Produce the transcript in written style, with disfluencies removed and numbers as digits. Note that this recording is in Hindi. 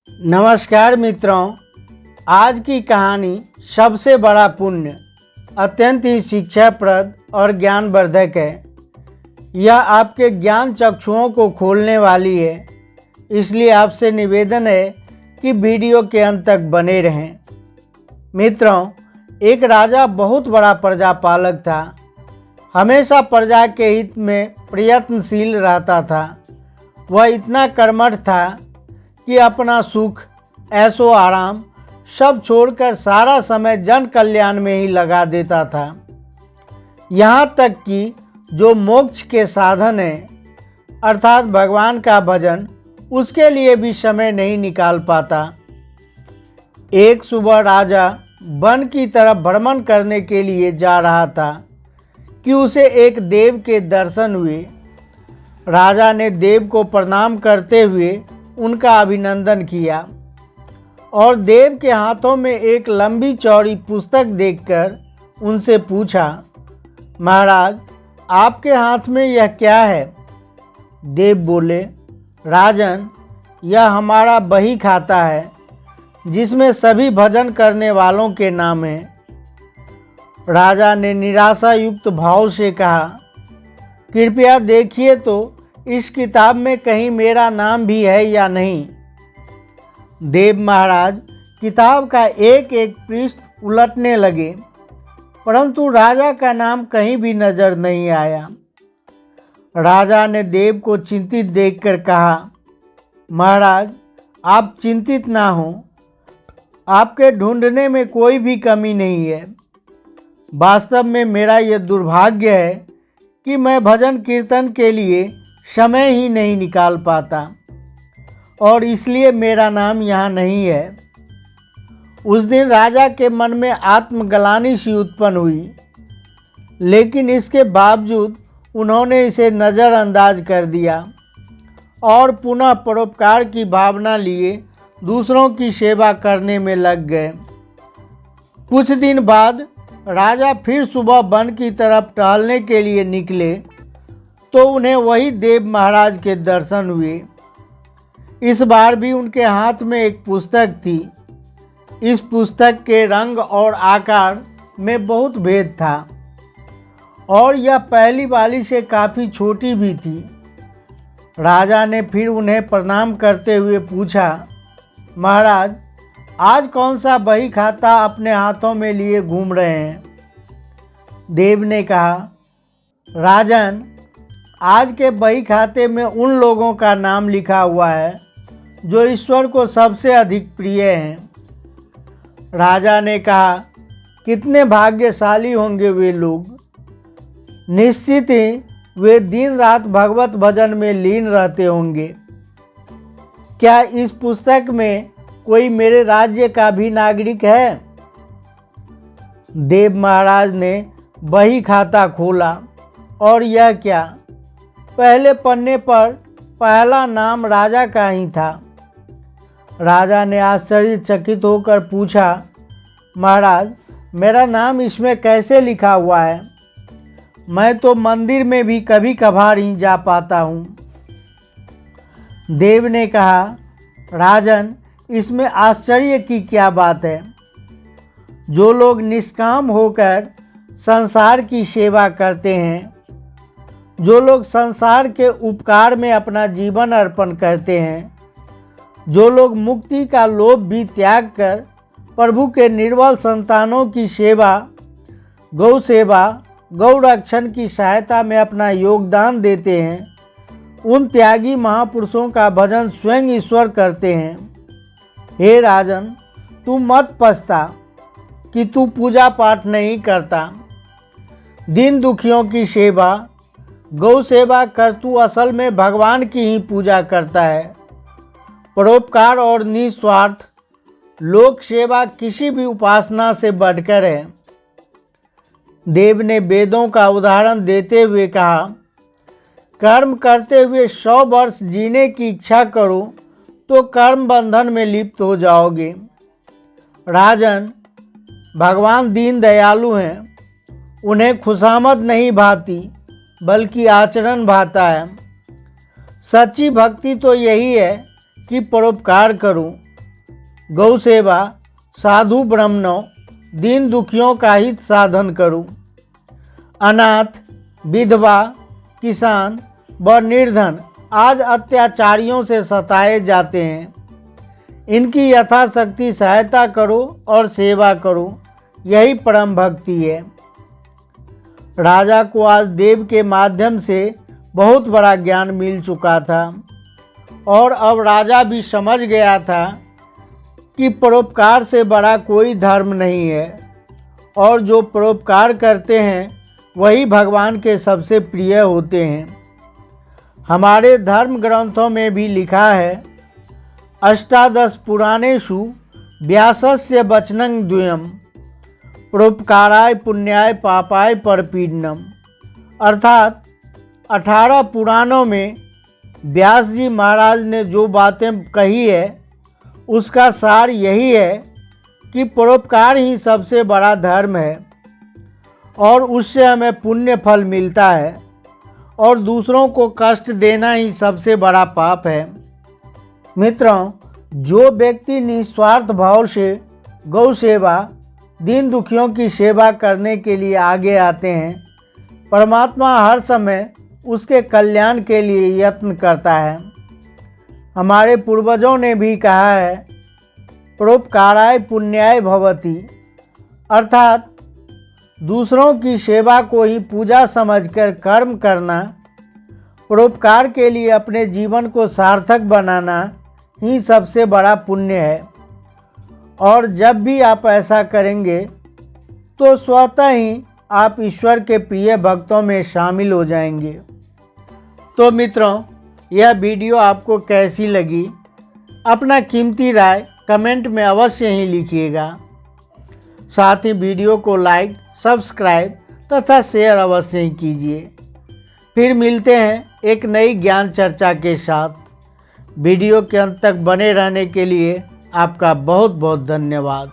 नमस्कार मित्रों, आज की कहानी सबसे बड़ा पुण्य अत्यंत ही शिक्षाप्रद और ज्ञानवर्धक है। यह आपके ज्ञान चक्षुओं को खोलने वाली है, इसलिए आपसे निवेदन है कि वीडियो के अंत तक बने रहें। मित्रों, एक राजा बहुत बड़ा प्रजापालक था। हमेशा प्रजा के हित में प्रयत्नशील रहता था। वह इतना कर्मठ था कि अपना सुख, ऐशो आराम सब छोड़कर सारा समय जन कल्याण में ही लगा देता था। यहाँ तक कि जो मोक्ष के साधन है अर्थात भगवान का भजन, उसके लिए भी समय नहीं निकाल पाता। एक सुबह राजा वन की तरफ भ्रमण करने के लिए जा रहा था कि उसे एक देव के दर्शन हुए। राजा ने देव को प्रणाम करते हुए उनका अभिनंदन किया और देव के हाथों में एक लंबी चौड़ी पुस्तक देखकर उनसे पूछा, महाराज, आपके हाथ में यह क्या है? देव बोले, राजन, यह हमारा बही खाता है जिसमें सभी भजन करने वालों के नाम हैं। राजा ने निराशा युक्त भाव से कहा, कृपया देखिए तो इस किताब में कहीं मेरा नाम भी है या नहीं। देव महाराज किताब का एक एक पृष्ठ उलटने लगे, परंतु राजा का नाम कहीं भी नजर नहीं आया। राजा ने देव को चिंतित देखकर कहा, महाराज, आप चिंतित ना हो, आपके ढूंढने में कोई भी कमी नहीं है। वास्तव में मेरा यह दुर्भाग्य है कि मैं भजन कीर्तन के लिए समय ही नहीं निकाल पाता और इसलिए मेरा नाम यहाँ नहीं है। उस दिन राजा के मन में आत्मग्लानि सी उत्पन्न हुई, लेकिन इसके बावजूद उन्होंने इसे नज़रअंदाज कर दिया और पुनः परोपकार की भावना लिए दूसरों की सेवा करने में लग गए। कुछ दिन बाद राजा फिर सुबह वन की तरफ टहलने के लिए निकले तो उन्हें वही देव महाराज के दर्शन हुए। इस बार भी उनके हाथ में एक पुस्तक थी। इस पुस्तक के रंग और आकार में बहुत भेद था और यह पहली वाली से काफ़ी छोटी भी थी। राजा ने फिर उन्हें प्रणाम करते हुए पूछा, महाराज, आज कौन सा बही खाता अपने हाथों में लिए घूम रहे हैं? देव ने कहा, राजन, आज के बही खाते में उन लोगों का नाम लिखा हुआ है जो ईश्वर को सबसे अधिक प्रिय हैं। राजा ने कहा, कितने भाग्यशाली होंगे वे लोग। निश्चित ही वे दिन रात भगवत भजन में लीन रहते होंगे। क्या इस पुस्तक में कोई मेरे राज्य का भी नागरिक है? देव महाराज ने बही खाता खोला और यह क्या, पहले पन्ने पर पहला नाम राजा का ही था। राजा ने आश्चर्यचकित होकर पूछा, महाराज, मेरा नाम इसमें कैसे लिखा हुआ है? मैं तो मंदिर में भी कभी कभार ही जा पाता हूँ। देव ने कहा, राजन, इसमें आश्चर्य की क्या बात है? जो लोग निष्काम होकर संसार की सेवा करते हैं, जो लोग संसार के उपकार में अपना जीवन अर्पण करते हैं, जो लोग मुक्ति का लोभ भी त्याग कर प्रभु के निर्बल संतानों की सेवा, गौ सेवा, गौ रक्षण की सहायता में अपना योगदान देते हैं, उन त्यागी महापुरुषों का भजन स्वयं ईश्वर करते हैं। हे राजन, तू मत पछता कि तू पूजा पाठ नहीं करता। दीन दुखियों की सेवा, गौ सेवा कर तू असल में भगवान की ही पूजा करता है। परोपकार और निस्वार्थ लोक सेवा किसी भी उपासना से बढ़कर है। देव ने वेदों का उदाहरण देते हुए कहा, कर्म करते हुए 100 वर्ष जीने की इच्छा करो तो कर्म बंधन में लिप्त हो जाओगे। राजन, भगवान दीन दयालु हैं, उन्हें खुशामद नहीं भाती बल्कि आचरण भाता है। सच्ची भक्ति तो यही है कि परोपकार करूं, गौ सेवा, साधु ब्राह्मणों, दीन दुखियों का हित साधन करूं। अनाथ, विधवा, किसान व निर्धन आज अत्याचारियों से सताए जाते हैं। इनकी यथाशक्ति सहायता करो और सेवा करो, यही परम भक्ति है। राजा को आज देव के माध्यम से बहुत बड़ा ज्ञान मिल चुका था और अब राजा भी समझ गया था कि परोपकार से बड़ा कोई धर्म नहीं है और जो परोपकार करते हैं वही भगवान के सबसे प्रिय होते हैं। हमारे धर्म ग्रंथों में भी लिखा है, अष्टादश पुराणेषु व्यासस्य वचनं द्वयम् परोपकाराय पुण्याय पापाय परपीडनम। अर्थात 18 पुराणों में व्यास जी महाराज ने जो बातें कही है उसका सार यही है कि परोपकार ही सबसे बड़ा धर्म है और उससे हमें पुण्य फल मिलता है और दूसरों को कष्ट देना ही सबसे बड़ा पाप है। मित्रों, जो व्यक्ति निस्वार्थ भाव से गौ सेवा, दीन दुखियों की सेवा करने के लिए आगे आते हैं, परमात्मा हर समय उसके कल्याण के लिए यत्न करता है। हमारे पूर्वजों ने भी कहा है, परोपकाराय पुण्याय भवति, अर्थात दूसरों की सेवा को ही पूजा समझकर कर्म करना, परोपकार के लिए अपने जीवन को सार्थक बनाना ही सबसे बड़ा पुण्य है। और जब भी आप ऐसा करेंगे तो स्वतः ही आप ईश्वर के प्रिय भक्तों में शामिल हो जाएंगे। तो मित्रों, यह वीडियो आपको कैसी लगी, अपना कीमती राय कमेंट में अवश्य ही लिखिएगा। साथ ही वीडियो को लाइक, सब्सक्राइब तथा शेयर अवश्य ही कीजिए। फिर मिलते हैं एक नई ज्ञान चर्चा के साथ। वीडियो के अंत तक बने रहने के लिए आपका बहुत बहुत धन्यवाद।